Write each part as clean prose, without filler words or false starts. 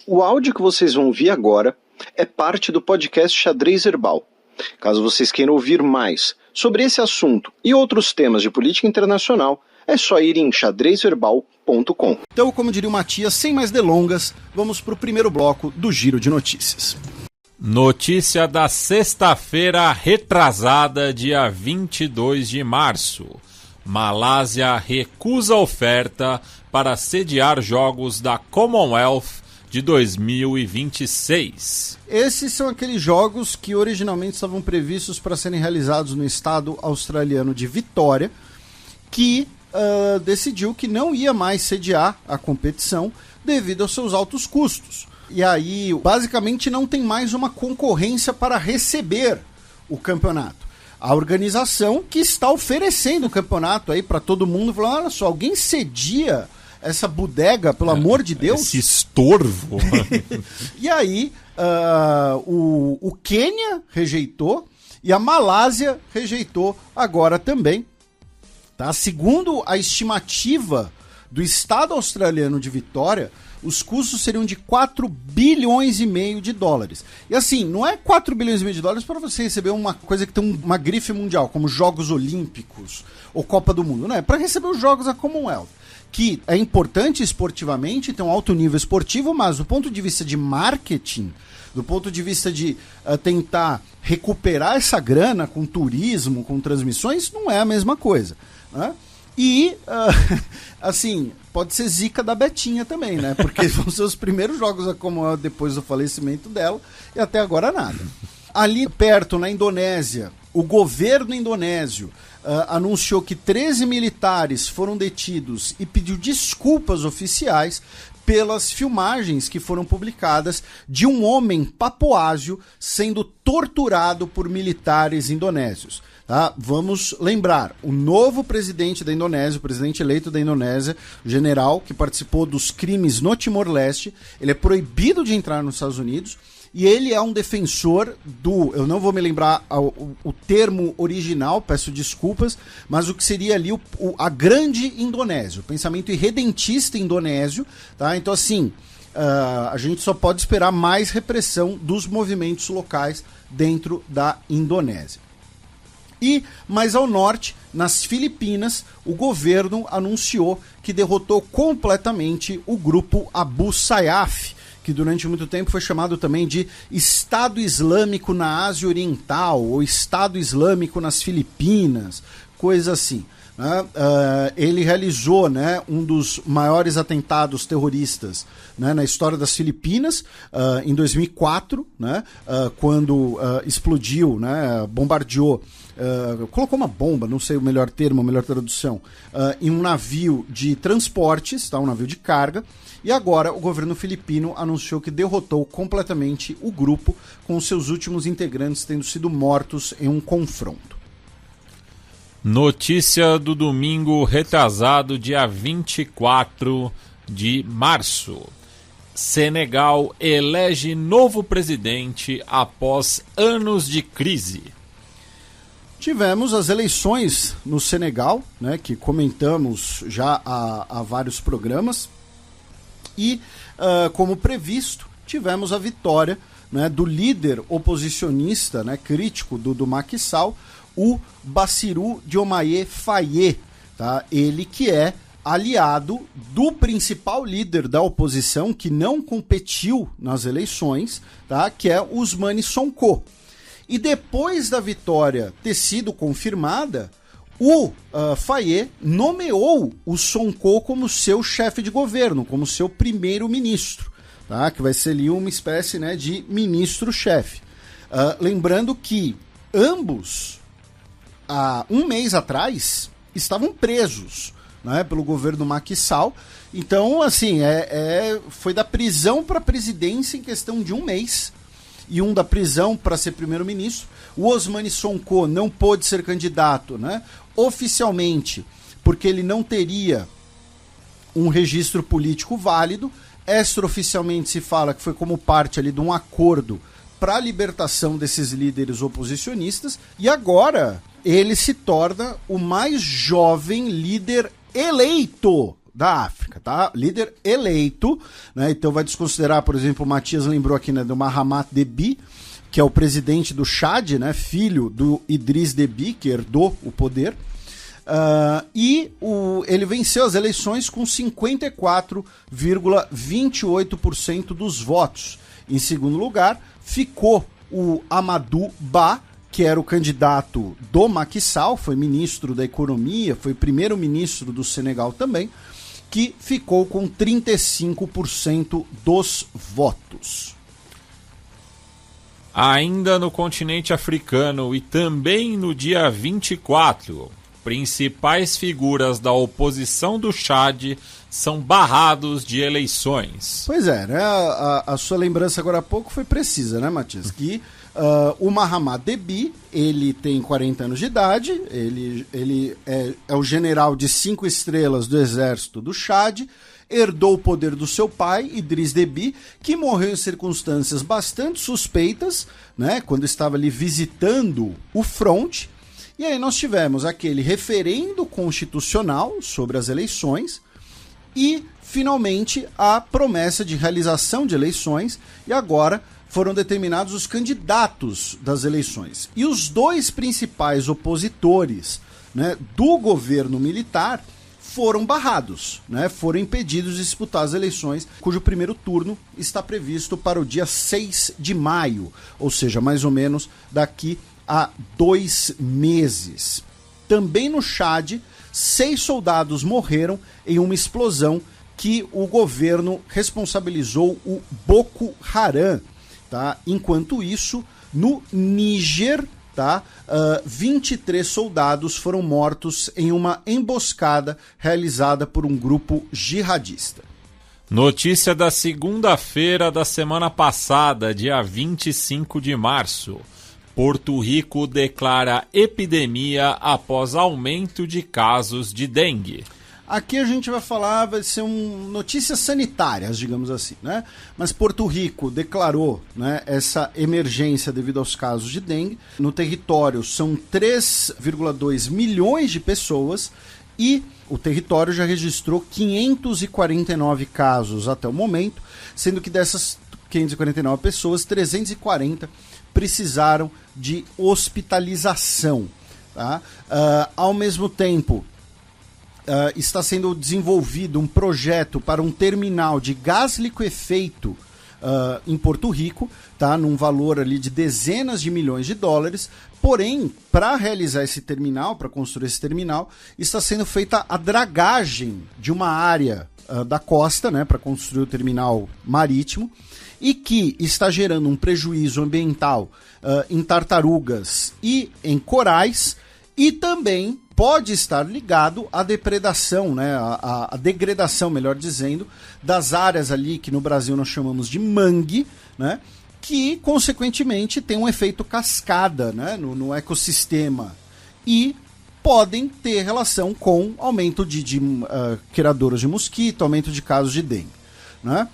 O áudio que vocês vão ouvir agora é parte do podcast Xadrez Herbal. Caso vocês queiram ouvir mais sobre esse assunto e outros temas de política internacional, é só ir em xadrezverbal.com. Então, como diria o Matias, sem mais delongas, vamos para o primeiro bloco do Giro de Notícias. Notícia da sexta-feira retrasada, dia 22 de março. Malásia recusa oferta para sediar Jogos da Commonwealth de 2026. Esses são aqueles jogos que originalmente estavam previstos para serem realizados no estado australiano de Vitória, que decidiu que não ia mais sediar a competição devido aos seus altos custos. E aí, basicamente, não tem mais uma concorrência para receber o campeonato. A organização que está oferecendo o campeonato aí para todo mundo, falando, olha só, alguém cedia essa bodega, pelo amor de Deus? Esse estorvo. E aí, o Quênia rejeitou e a Malásia rejeitou agora também. Tá? Segundo a estimativa do Estado australiano de Vitória, os custos seriam de 4 bilhões e meio de dólares. E assim, não é 4 bilhões e meio de dólares para você receber uma coisa que tem uma grife mundial, como Jogos Olímpicos ou Copa do Mundo. Não, é para receber os Jogos da Commonwealth, que é importante esportivamente, tem um alto nível esportivo, mas do ponto de vista de marketing, do ponto de vista de tentar recuperar essa grana com turismo, com transmissões, não é a mesma coisa, né? E, assim, pode ser zica da Betinha também, né? Porque vão ser os primeiros jogos da Commonwealth depois do falecimento dela e até agora nada. Ali perto, na Indonésia, o governo indonésio anunciou que 13 militares foram detidos e pediu desculpas oficiais pelas filmagens que foram publicadas de um homem papuásio sendo torturado por militares indonésios. Tá? Vamos lembrar, o novo presidente da Indonésia, o presidente eleito da Indonésia, o general que participou dos crimes no Timor-Leste, ele é proibido de entrar nos Estados Unidos e ele é um defensor eu não vou me lembrar o termo original, peço desculpas, mas o que seria ali a grande Indonésia, o pensamento irredentista indonésio, tá? Então assim, a gente só pode esperar mais repressão dos movimentos locais dentro da Indonésia. E mais ao norte, nas Filipinas, o governo anunciou que derrotou completamente o grupo Abu Sayyaf, que durante muito tempo foi chamado também de Estado Islâmico na Ásia Oriental, ou Estado Islâmico nas Filipinas, coisa assim. Né? Ele realizou, né, um dos maiores atentados terroristas, né, na história das Filipinas, em 2004, né, quando explodiu, né, bombardeou, colocou uma bomba, não sei o melhor termo, a melhor tradução, em um navio de transportes, tá, um navio de carga, e agora o governo filipino anunciou que derrotou completamente o grupo, com os seus últimos integrantes tendo sido mortos em um confronto. Notícia do domingo retrasado, dia 24 de março. Senegal elege novo presidente após anos de crise. Tivemos as eleições no Senegal, né, que comentamos já há vários programas. E, como previsto, tivemos a vitória, né, do líder oposicionista, né, crítico do Macky Sall, o Bassirou Diomaye Faye, tá? Ele que é aliado do principal líder da oposição, que não competiu nas eleições, tá? Que é Ousmane Sonko. E depois da vitória ter sido confirmada, o Faye nomeou o Sonko como seu chefe de governo, como seu primeiro-ministro, tá? Que vai ser ali uma espécie, né, de ministro-chefe. Lembrando que ambos, há um mês atrás, estavam presos, né, pelo governo Macky Sall. Então, assim, foi da prisão para a presidência em questão de um mês, e um da prisão para ser primeiro-ministro. O Ousmane Sonko não pôde ser candidato, né, oficialmente, porque ele não teria um registro político válido. Extraoficialmente se fala que foi como parte ali de um acordo para a libertação desses líderes oposicionistas, e agora ele se torna o mais jovem líder eleito da África, tá? Líder eleito, né? Então vai desconsiderar, por exemplo, o Matias lembrou aqui, né, do Mahamat Deby, que é o presidente do Chad, né, filho do Idriss Deby, que herdou o poder. Ele venceu as eleições com 54,28% dos votos. Em segundo lugar, ficou o Amadou Ba, que era o candidato do Macky Sall, foi ministro da Economia, foi primeiro-ministro do Senegal também, que ficou com 35% dos votos. Ainda no continente africano e também no dia 24, principais figuras da oposição do Chad são barrados de eleições. Pois é, né? A sua lembrança agora há pouco foi precisa, né, Matias? Que o Mahamat Deby, ele tem 40 anos de idade, ele é o general de 5 estrelas do exército do Chad, herdou o poder do seu pai, Idriss Deby, que morreu em circunstâncias bastante suspeitas, né, quando estava ali visitando o fronte. E aí nós tivemos aquele referendo constitucional sobre as eleições e, finalmente, a promessa de realização de eleições, e agora foram determinados os candidatos das eleições. E os dois principais opositores, né, do governo militar foram barrados, né, foram impedidos de disputar as eleições, cujo primeiro turno está previsto para o dia 6 de maio, ou seja, mais ou menos daqui a 2 meses. Também no Chad, 6 soldados morreram em uma explosão que o governo responsabilizou o Boko Haram. Tá? Enquanto isso, no Níger, tá? 23 soldados foram mortos em uma emboscada realizada por um grupo jihadista. Notícia da segunda-feira da semana passada, dia 25 de março. Porto Rico declara epidemia após aumento de casos de dengue. Aqui a gente vai falar, vai ser notícias sanitárias, digamos assim, né? Mas Porto Rico declarou, né, essa emergência devido aos casos de dengue. No território são 3,2 milhões de pessoas e o território já registrou 549 casos até o momento, sendo que dessas 549 pessoas, 340 precisaram de hospitalização. Tá? Ao mesmo tempo, está sendo desenvolvido um projeto para um terminal de gás liquefeito em Porto Rico, tá? Num valor ali de dezenas de milhões de dólares. Porém, para realizar esse terminal, para construir esse terminal, está sendo feita a dragagem de uma área da costa, né, para construir o terminal marítimo, e que está gerando um prejuízo ambiental em tartarugas e em corais, e também pode estar ligado à depredação, né, à degradação, melhor dizendo, das áreas ali que no Brasil nós chamamos de mangue, né, que consequentemente tem um efeito cascada, né, no ecossistema e podem ter relação com aumento de criadouros de mosquito, aumento de casos de dengue, né?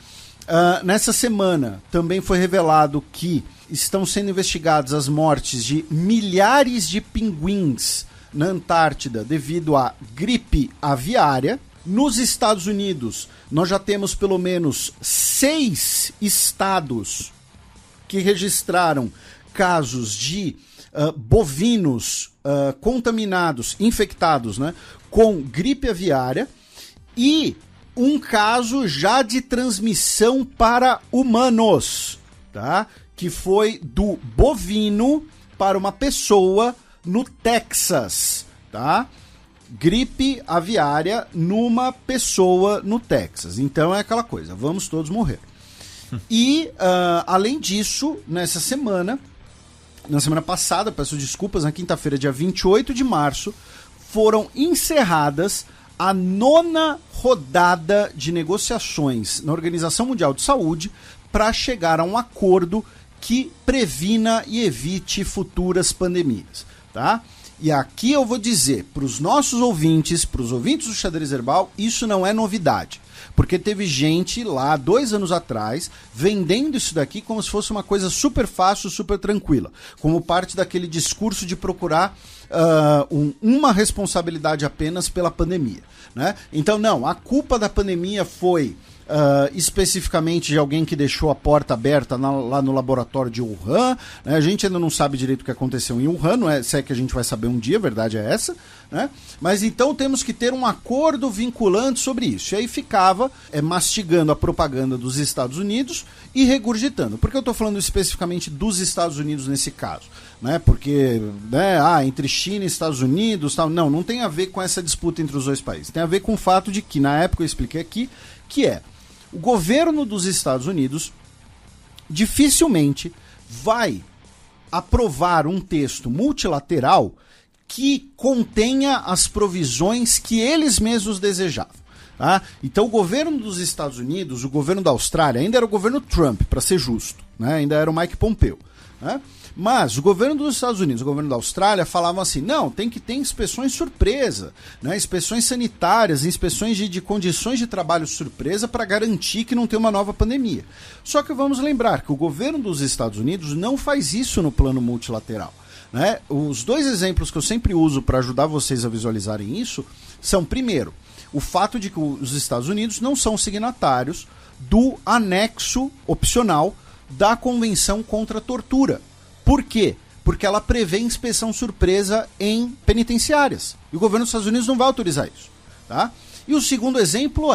Nessa semana também foi revelado que estão sendo investigadas as mortes de milhares de pinguins na Antártida devido à gripe aviária. Nos Estados Unidos, nós já temos pelo menos 6 estados que registraram casos de bovinos contaminados, infectados, né, com gripe aviária, e um caso já de transmissão para humanos, tá? Que foi do bovino para uma pessoa no Texas, tá? Gripe aviária numa pessoa no Texas. Então é aquela coisa, vamos todos morrer. E, além disso, na semana passada, peço desculpas, na quinta-feira, dia 28 de março, foram encerradas a 9ª rodada de negociações na Organização Mundial de Saúde para chegar a um acordo que previna e evite futuras pandemias, tá? E aqui eu vou dizer para os nossos ouvintes, para os ouvintes do Xadrez Herbal, isso não é novidade. porque teve gente lá 2 anos atrás vendendo isso daqui como se fosse uma coisa super fácil, super tranquila, como parte daquele discurso de procurar uma responsabilidade apenas pela pandemia, né? Então, não, a culpa da pandemia foi especificamente de alguém que deixou a porta aberta lá no laboratório de Wuhan, né? A gente ainda não sabe direito o que aconteceu em Wuhan, não é, se é que a gente vai saber um dia, a verdade é essa, né? Mas então temos que ter um acordo vinculante sobre isso. E aí ficava mastigando a propaganda dos Estados Unidos e regurgitando. Por que eu estou falando especificamente dos Estados Unidos nesse caso? Né? Porque entre China e Estados Unidos, tal, não tem a ver com essa disputa entre os dois países. Tem a ver com o fato de que, na época eu expliquei aqui, que o governo dos Estados Unidos dificilmente vai aprovar um texto multilateral que contenha as provisões que eles mesmos desejavam. Tá? Então o governo dos Estados Unidos, o governo da Austrália, ainda era o governo Trump, para ser justo, né? Ainda era o Mike Pompeo, né? Mas o governo dos Estados Unidos, o governo da Austrália falavam assim, não, tem que ter inspeções surpresa, né? Inspeções sanitárias, inspeções de condições de trabalho surpresa para garantir que não tem uma nova pandemia. Só que vamos lembrar que o governo dos Estados Unidos não faz isso no plano multilateral, né? Os 2 exemplos que eu sempre uso para ajudar vocês a visualizarem isso são, primeiro, o fato de que os Estados Unidos não são signatários do anexo opcional da Convenção contra a Tortura. Por quê? Porque ela prevê inspeção surpresa em penitenciárias. E o governo dos Estados Unidos não vai autorizar isso. Tá? E o segundo exemplo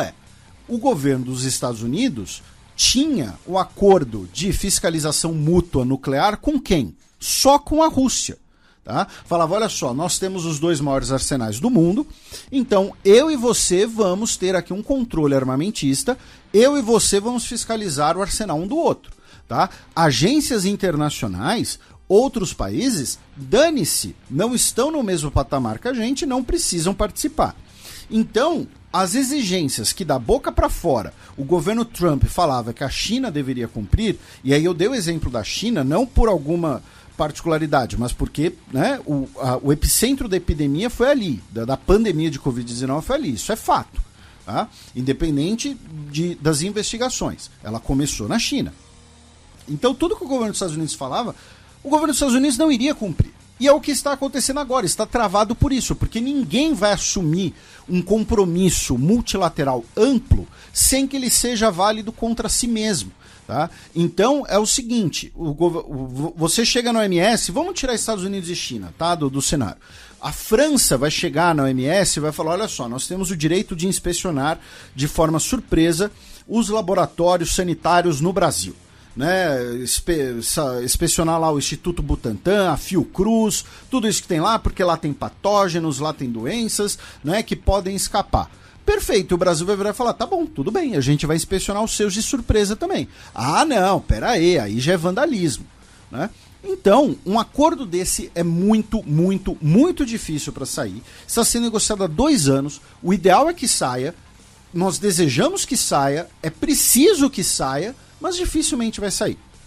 o governo dos Estados Unidos tinha o acordo de fiscalização mútua nuclear com quem? Só com a Rússia. Tá? Falava, olha só, nós temos os 2 maiores arsenais do mundo, então eu e você vamos ter aqui um controle armamentista, eu e você vamos fiscalizar o arsenal um do outro. Tá? Agências internacionais, outros países, dane-se, não estão no mesmo patamar que a gente, não precisam participar. Então, as exigências que da boca para fora o governo Trump falava que a China deveria cumprir, e aí eu dei o exemplo da China, não por alguma particularidade, mas porque, né, o epicentro da epidemia foi ali, da pandemia de Covid-19 foi ali, isso é fato. Tá? Independente das investigações, ela começou na China. Então tudo que o governo dos Estados Unidos falava, o governo dos Estados Unidos não iria cumprir. E é o que está acontecendo agora, está travado por isso, porque ninguém vai assumir um compromisso multilateral amplo sem que ele seja válido contra si mesmo. Tá? Então é o seguinte, você chega na OMS, vamos tirar Estados Unidos e China, tá, do cenário. A França vai chegar na OMS e vai falar, olha só, nós temos o direito de inspecionar de forma surpresa os laboratórios sanitários no Brasil. Né, inspecionar lá o Instituto Butantan, a Fiocruz, tudo isso que tem lá, porque lá tem patógenos, lá tem doenças, né, que podem escapar. Perfeito, o Brasil vai virar e falar, tá bom, tudo bem, a gente vai inspecionar os seus de surpresa também. Ah, não, pera aí já é vandalismo. Né? Então, um acordo desse é muito, muito, muito difícil para sair. Está sendo negociado há 2 anos, o ideal é que saia, nós desejamos que saia, é preciso que saia, mas dificilmente vai sair.